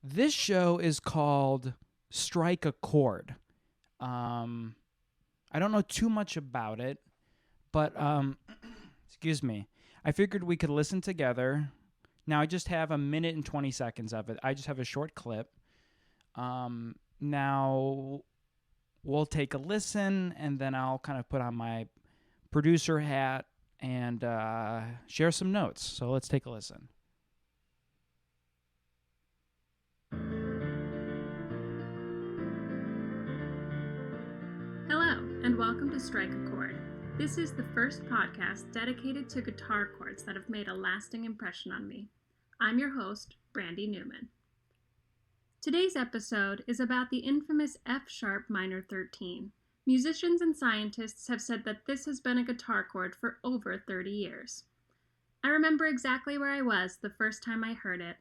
This show is called Strike a Chord. I don't know too much about it, but excuse me. I figured we could listen together. Now I just have a minute and 20 seconds of it. I just have a short clip. Now we'll take a listen, and then I'll kind of put on my producer hat and share some notes. So let's take a listen. Hello, and welcome to Strike a Chord. This is the first podcast dedicated to guitar chords that have made a lasting impression on me. I'm your host, Brandy Newman. Today's episode is about the infamous F-sharp minor 13. Musicians and scientists have said that this has been a guitar chord for over 30 years. I remember exactly where I was the first time I heard it.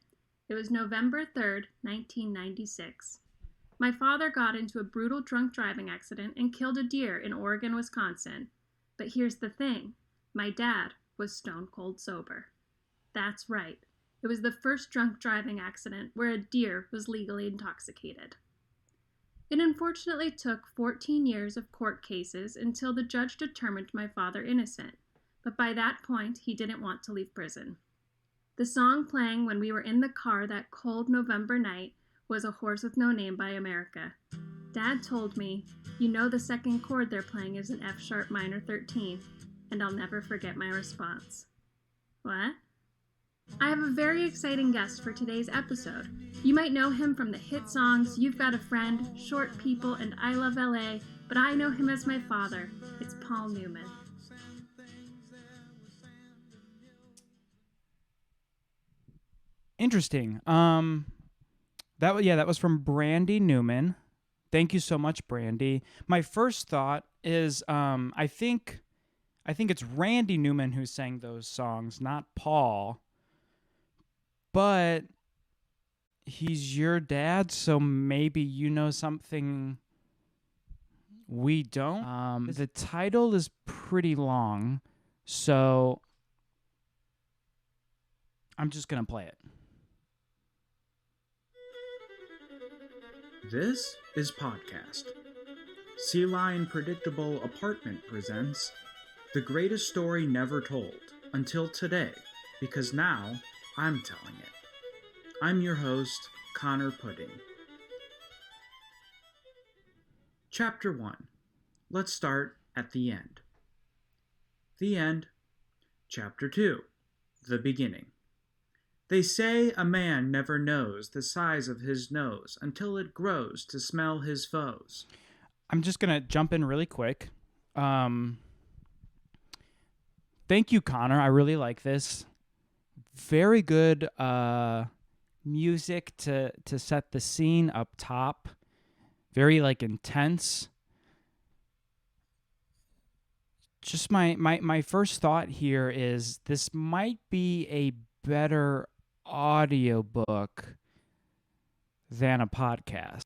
It was November 3rd, 1996. My father got into a brutal drunk driving accident and killed a deer in Oregon, Wisconsin. But here's the thing, my dad was stone cold sober. That's right, it was the first drunk driving accident where a deer was legally intoxicated. It unfortunately took 14 years of court cases until the judge determined my father innocent, but by that point he didn't want to leave prison. The song playing when we were in the car that cold November night was A Horse with No Name by America. Dad told me, "You know the second chord they're playing is an F-sharp minor 13, and I'll never forget my response." What? I have a very exciting guest for today's episode. You might know him from the hit songs You've Got a Friend, Short People, and I Love LA, but I know him as my father. It's Paul Newman. Interesting. That was from Brandy Newman. Thank you so much, Brandy. My first thought is I think it's Randy Newman who sang those songs, not Paul. But he's your dad, so maybe you know something we don't. The title is pretty long, so I'm just going to play it. This is Podcast. Sea Lion Predictable Apartment presents The Greatest Story Never Told Until Today, because now I'm telling it. I'm your host, Connor Pudding. Chapter 1. Let's start at the end. The end. Chapter 2. The beginning. They say a man never knows the size of his nose until it grows to smell his foes. I'm just going to jump in really quick. Thank you, Connor. I really like this. Very good music to set the scene up top. Very intense. Just my first thought here is this might be a better audiobook than a podcast.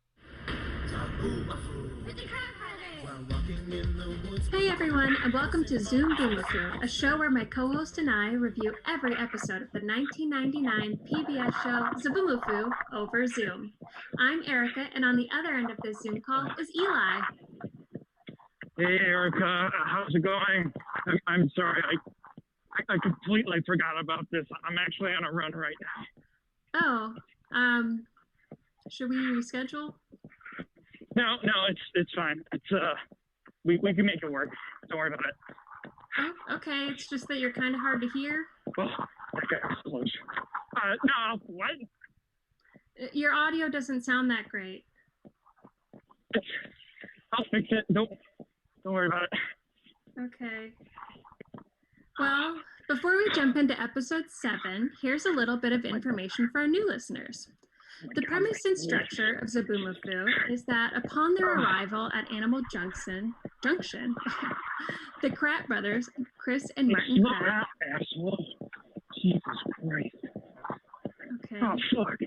Hey everyone, and welcome to Zoomboomafoo, a show where my co-host and I review every episode of the 1999 PBS show Zoomboomafoo over Zoom. I'm Erica, and on the other end of this Zoom call is Eli. Hey Erica, how's it going? I'm sorry, I completely forgot about this. I'm actually on a run right now. Oh, should we reschedule? No, it's fine. We can make it work. Don't worry about it. Oh, okay. It's just that you're kind of hard to hear. Oh, okay, I was close. No, what? Your audio doesn't sound that great. I'll fix it. Don't worry about it. Okay. Well, before we jump into episode 7, here's a little bit of information for our new listeners. The premise and structure of Zoomboomafoo is that upon their arrival at Animal Junction, the Kratt brothers, Chris and Martin Kratt. Asshole. Jesus Christ. Okay. Oh, fuck.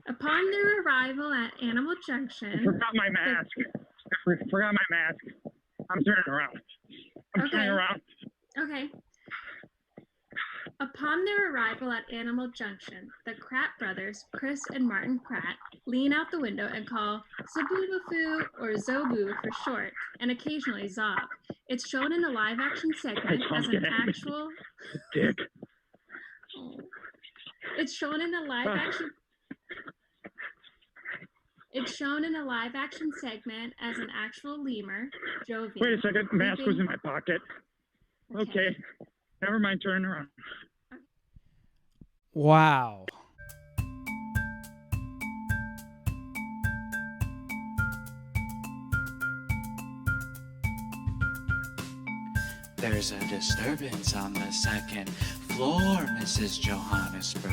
Upon their arrival at Animal Junction. I forgot my mask. I'm turning around. Okay. Turning around. Okay. Upon their arrival at Animal Junction, the Kratt brothers, Chris and Martin Kratt, lean out the window and call Zoomboomafoo, or Zobu for short, and occasionally Zob. It's shown in a live-action segment as an actual... Dick. Oh. It's shown in a live-action... It's shown in a live-action segment as an actual lemur, Jovi. Wait a second, mask was in my pocket. Okay. Never mind, turn around. Wow. There's a disturbance on the second floor, Mrs. Johannesburg.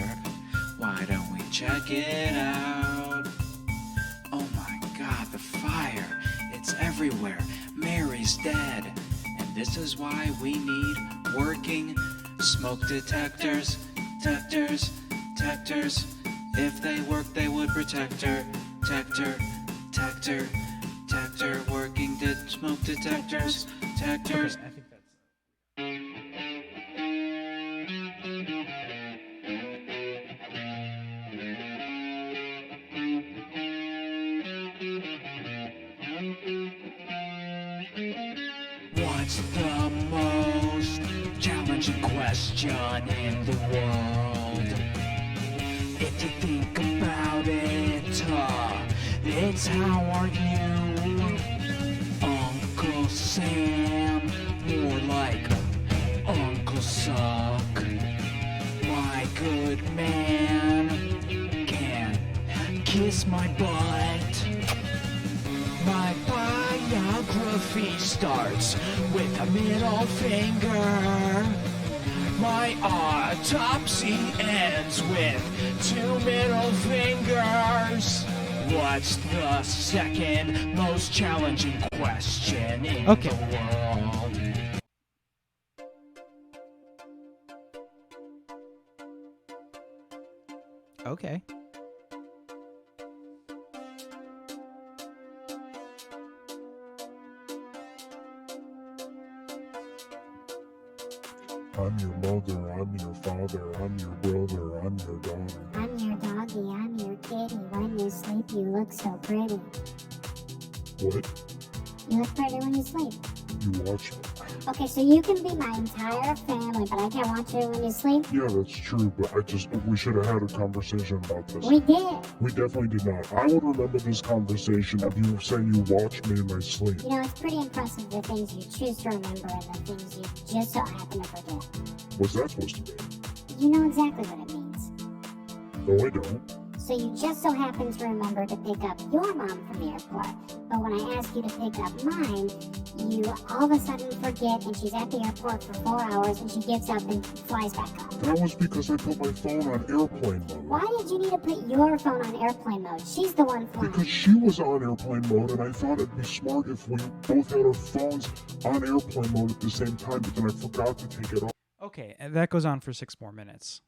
Why don't we check it out? Oh my God, the fire. It's everywhere. Mary's dead. And this is why we need working smoke detectors. Detectors. If they work, they would protect her. Detector. Working smoke detectors. Detectors. I think that's... What's the most challenging question in the world? If you think about it, it's how are you, Uncle Sam? More like Uncle Suck. My good man can kiss my butt. My biography starts with a middle finger. My autopsy ends with 2 middle fingers. What's the second most challenging question in the world? Okay. I'm your mother, I'm your father, I'm your brother, I'm your daughter. I'm your doggy, I'm your kitty. When you sleep, you look so pretty. What? You look pretty when you sleep. You watch me? Okay, so you can be my entire family, but I can't watch you when you sleep? Yeah, that's true, but we should have had a conversation about this. We did. We definitely did not. I would remember this conversation of you saying you watched me in my sleep. You know, it's pretty impressive the things you choose to remember and the things you just so happen to forget. What's that supposed to mean? You know exactly what it means. No, I don't. So you just so happen to remember to pick up your mom from the airport, but when I ask you to pick up mine, you all of a sudden forget and she's at the airport for 4 hours and she gets up and flies back up. That was because I put my phone on airplane mode. Why did you need to put your phone on airplane mode? She's the one flying. Because she was on airplane mode, and I thought it'd be smart if we both had our phones on airplane mode at the same time, but then I forgot to take it off. Okay, and that goes on for 6 more minutes.